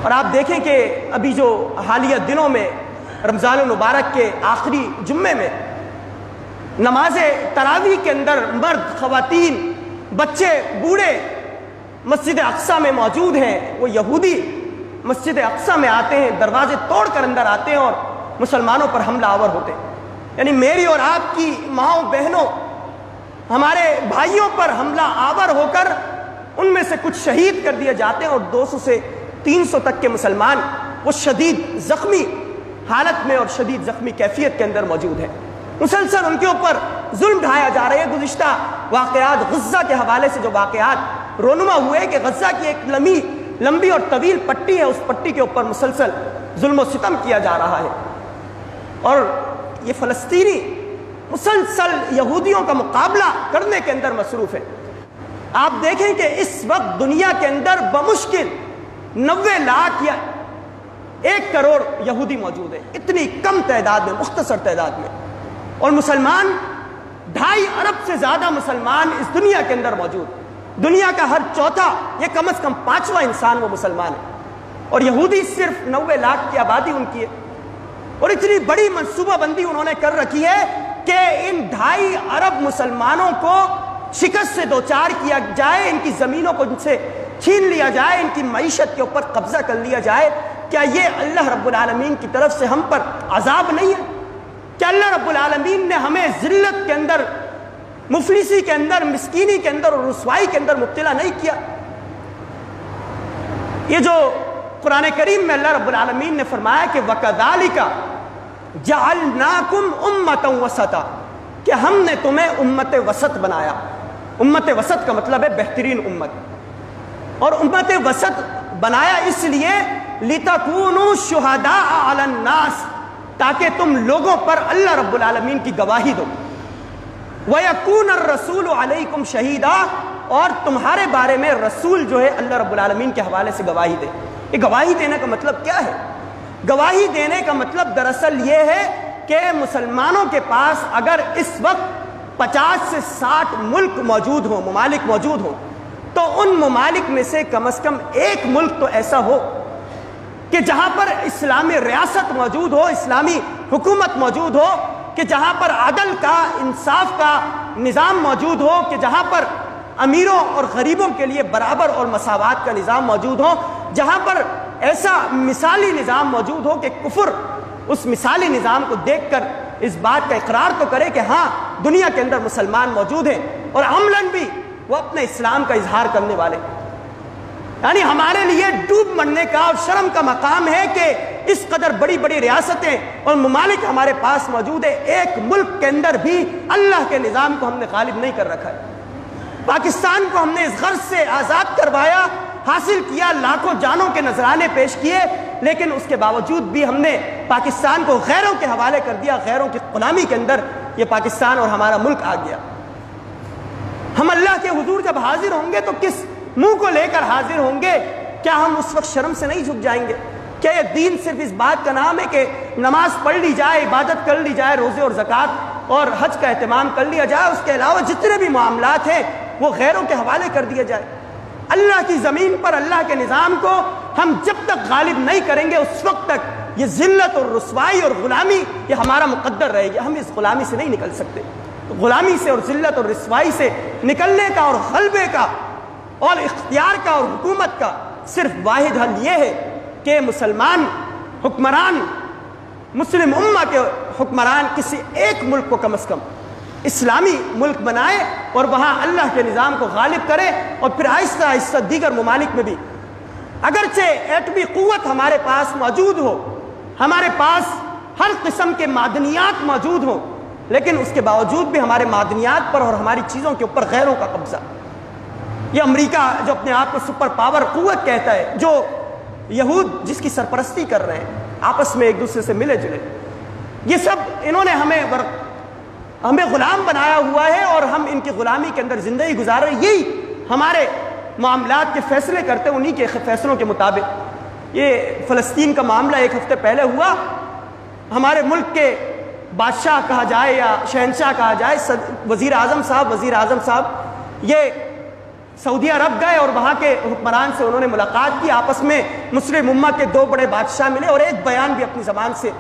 اور آپ دیکھیں کہ ابھی جو حالیہ دنوں میں رمضان المبارک کے آخری جمعے میں نماز تراویح کے اندر مرد، خواتین، بچے، بوڑھے مسجد اقصیٰ میں موجود ہیں، وہ یہودی مسجد اقصیٰ میں آتے ہیں، دروازے توڑ کر اندر آتے ہیں اور مسلمانوں پر حملہ آور ہوتے ہیں۔ یعنی میری اور آپ کی ماؤں بہنوں، ہمارے بھائیوں پر حملہ آور ہو کر ان میں سے کچھ شہید کر دیے جاتے ہیں، اور 200 سے 300 تک کے مسلمان وہ شدید زخمی حالت میں اور شدید زخمی کیفیت کے اندر موجود ہیں۔ مسلسل ان کے اوپر ظلم ڈھایا جا رہا ہے۔ گزشتہ واقعات غزہ کے حوالے سے جو واقعات رونما ہوئے کہ غزہ کی ایک لمبی اور طویل پٹی ہے، اس پٹی کے اوپر مسلسل ظلم و ستم کیا جا رہا ہے، اور یہ فلسطینی مسلسل یہودیوں کا مقابلہ کرنے کے اندر مصروف ہے۔ آپ دیکھیں کہ اس وقت دنیا کے اندر بمشکل 90 لاکھ یا 1 کروڑ یہودی موجود ہیں، اتنی کم تعداد میں، مختصر تعداد میں، اور مسلمان 2.5 ارب سے زیادہ مسلمان اس دنیا کے اندر موجود۔ دنیا کا ہر چوتھا یا کم از کم 5واں انسان وہ مسلمان ہے، اور یہودی صرف 90 لاکھ کی آبادی ان کی ہے، اور اتنی بڑی منصوبہ بندی انہوں نے کر رکھی ہے کہ ان 2.5 ارب مسلمانوں کو شکست سے دوچار کیا جائے، ان کی زمینوں کو ان سے چھین لیا جائے، ان کی معیشت کے اوپر قبضہ کر لیا جائے۔ کیا یہ اللہ رب العالمین کی طرف سے ہم پر عذاب نہیں ہے؟ کیا اللہ رب العالمین نے ہمیں ذلت کے اندر، مفلسی کے اندر، مسکینی کے اندر اور رسوائی کے اندر مبتلا نہیں کیا؟ یہ جو قرآن کریم میں اللہ رب العالمین نے فرمایا کہ وَكَذَلِكَ جَعَلْنَاكُمْ أُمَّةً وَسَطًا، کہ ہم نے تمہیں امت وسط بنایا۔ امت وسط کا مطلب ہے بہترین امت، اور امت وسط بنایا اس لیے لِتَكُونُوا شُهَدَاءَ عَلَى النَّاسِ، تاکہ تم لوگوں پر اللہ رب العالمین کی گواہی دو، وَيَكُونَ الرَّسُولُ عَلَيْكُمْ شَهِيدًا، اور تمہارے بارے میں رسول جو ہے اللہ رب العالمین کے حوالے سے گواہی دے۔ یہ گواہی دینے کا مطلب کیا ہے؟ گواہی دینے کا مطلب دراصل یہ ہے کہ مسلمانوں کے پاس اگر اس وقت 50 سے 60 ملک موجود ہوں، ممالک موجود ہوں، تو ان ممالک میں سے کم از کم ایک ملک تو ایسا ہو کہ جہاں پر اسلامی ریاست موجود ہو، اسلامی حکومت موجود ہو، کہ جہاں پر عدل کا، انصاف کا نظام موجود ہو، کہ جہاں پر امیروں اور غریبوں کے لیے برابر اور مساوات کا نظام موجود ہو، جہاں پر ایسا مثالی نظام موجود ہو کہ کفر اس مثالی نظام کو دیکھ کر اس بات کا اقرار تو کرے کہ ہاں دنیا کے اندر مسلمان موجود ہیں، اور عملاً بھی وہ اپنے اسلام کا اظہار کرنے والے۔ یعنی ہمارے لیے ڈوب مرنے کا اور شرم کا مقام ہے کہ اس قدر بڑی بڑی ریاستیں اور ممالک ہمارے پاس موجود ہے، ایک ملک کے اندر بھی اللہ کے نظام کو ہم نے غالب نہیں کر رکھا ہے۔ پاکستان کو ہم نے اس غرض سے آزاد کروایا، حاصل کیا، لاکھوں جانوں کے نذرانے پیش کیے، لیکن اس کے باوجود بھی ہم نے پاکستان کو غیروں کے حوالے کر دیا، غیروں کی غلامی کے اندر یہ پاکستان اور ہمارا ملک آ گیا۔ ہم اللہ کے حضور جب حاضر ہوں گے تو کس منہ کو لے کر حاضر ہوں گے؟ کیا ہم اس وقت شرم سے نہیں جھک جائیں گے؟ کیا یہ دین صرف اس بات کا نام ہے کہ نماز پڑھ لی جائے، عبادت کر لی جائے، روزے اور زکوٰۃ اور حج کا اہتمام کر لیا جائے، اس کے علاوہ جتنے بھی معاملات ہیں وہ غیروں کے حوالے کر دیا جائے؟ اللہ کی زمین پر اللہ کے نظام کو ہم جب تک غالب نہیں کریں گے اس وقت تک یہ ذلت اور رسوائی اور غلامی یہ ہمارا مقدر رہے گی۔ ہم اس غلامی سے نہیں نکل سکتے۔ غلامی سے اور ذلت اور رسوائی سے نکلنے کا اور غلبے کا اور اختیار کا اور حکومت کا صرف واحد حل یہ ہے کہ مسلمان حکمران، مسلم امہ کے حکمران کسی ایک ملک کو کم از کم اسلامی ملک بنائے اور وہاں اللہ کے نظام کو غالب کرے، اور پھر آہستہ آہستہ دیگر ممالک میں بھی اگرچہ ایٹمی قوت ہمارے پاس موجود ہو، ہمارے پاس ہر قسم کے معدنیات موجود ہوں، لیکن اس کے باوجود بھی ہمارے معدنیات پر اور ہماری چیزوں کے اوپر غیروں کا قبضہ۔ یہ امریکہ جو اپنے آپ کو سپر پاور قوت کہتا ہے، جو یہود جس کی سرپرستی کر رہے ہیں، آپس میں ایک دوسرے سے ملے جلے، یہ سب انہوں نے ہمیں غلام بنایا ہوا ہے، اور ہم ان کی غلامی کے اندر زندگی گزار رہے ہیں۔ یہی ہمارے معاملات کے فیصلے کرتے ہیں، انہی کے فیصلوں کے مطابق۔ یہ فلسطین کا معاملہ ایک ہفتے پہلے ہوا، ہمارے ملک کے بادشاہ کہا جائے یا شہنشاہ کہا جائے، وزیر اعظم صاحب یہ سعودی عرب گئے اور وہاں کے حکمران سے انہوں نے ملاقات کی، آپس میں مسلم امت کے دو بڑے بادشاہ ملے اور ایک بیان بھی اپنی زبان سے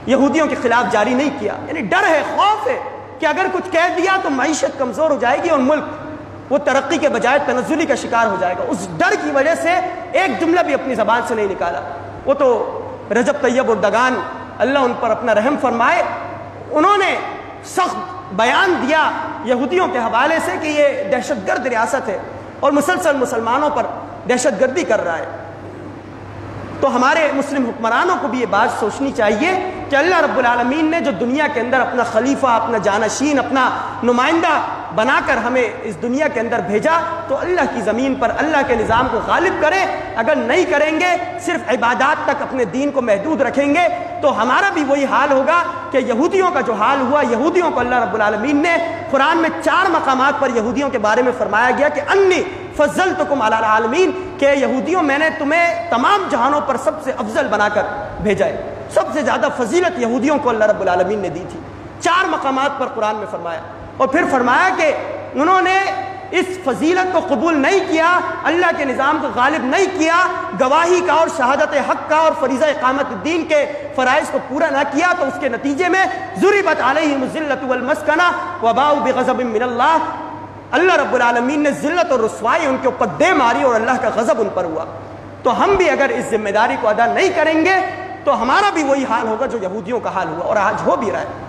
یہودیوں کے خلاف جاری نہیں کیا. یعنی ڈر ہے، خوف ہے کہ اگر کچھ کہہ دیا تو معیشت کمزور ہو جائے گی اور ملک وہ ترقی کے بجائے تنزلی کا شکار ہو جائے گا. اس ڈر کی وجہ سے ایک جملہ بھی اپنی زبان سے نہیں نکالا. وہ تو رجب طیب اردگان اللہ ان پر اپنا رحم فرمائے، انہوں نے سخت بیان دیا یہودیوں کے حوالے سے کہ یہ دہشت گرد ریاست ہے اور مسلسل مسلمانوں پر دہشت گردی کر رہا ہے. تو ہمارے مسلم حکمرانوں کو بھی یہ بات سوچنی چاہیے کہ اللہ رب العالمین نے جو دنیا کے اندر اپنا خلیفہ، اپنا جانشین، اپنا نمائندہ بنا کر ہمیں اس دنیا کے اندر بھیجا تو اللہ کی زمین پر اللہ کے نظام کو غالب کرے. اگر نہیں کریں گے، صرف عبادات تک اپنے دین کو محدود رکھیں گے تو ہمارا بھی وہی حال ہوگا کہ یہودیوں کا جو حال ہوا. یہودیوں کو اللہ رب العالمین نے قرآن میں 4 مقامات پر یہودیوں کے بارے میں فرمایا گیا کہ انی فضلتکم علی العالمین، کہ یہودیوں میں نے تمہیں تمام جہانوں پر سب سے افضل بنا کر بھیجا ہے. سب سے زیادہ فضیلت یہودیوں کو اللہ رب العالمین نے دی تھی. 4 مقامات پر قرآن میں فرمایا، اور پھر فرمایا کہ انہوں نے اس فضیلت کو قبول نہیں کیا، اللہ کے نظام کو غالب نہیں کیا، گواہی کا اور شہادت حق کا اور فریضہ اقامت الدین کے فرائض کو پورا نہ کیا، تو اس کے نتیجے میں ضربت علیہم الذلۃ والمسکنہ وباؤوا بغضب من اللہ، اللہ رب العالمین نے ذلت اور رسوائی ان کے اوپر دے ماری اور اللہ کا غضب ان پر ہوا. تو ہم بھی اگر اس ذمہ داری کو ادا نہیں کریں گے تو ہمارا بھی وہی حال ہوگا جو یہودیوں کا حال ہوا اور آج ہو بھی رہا ہے.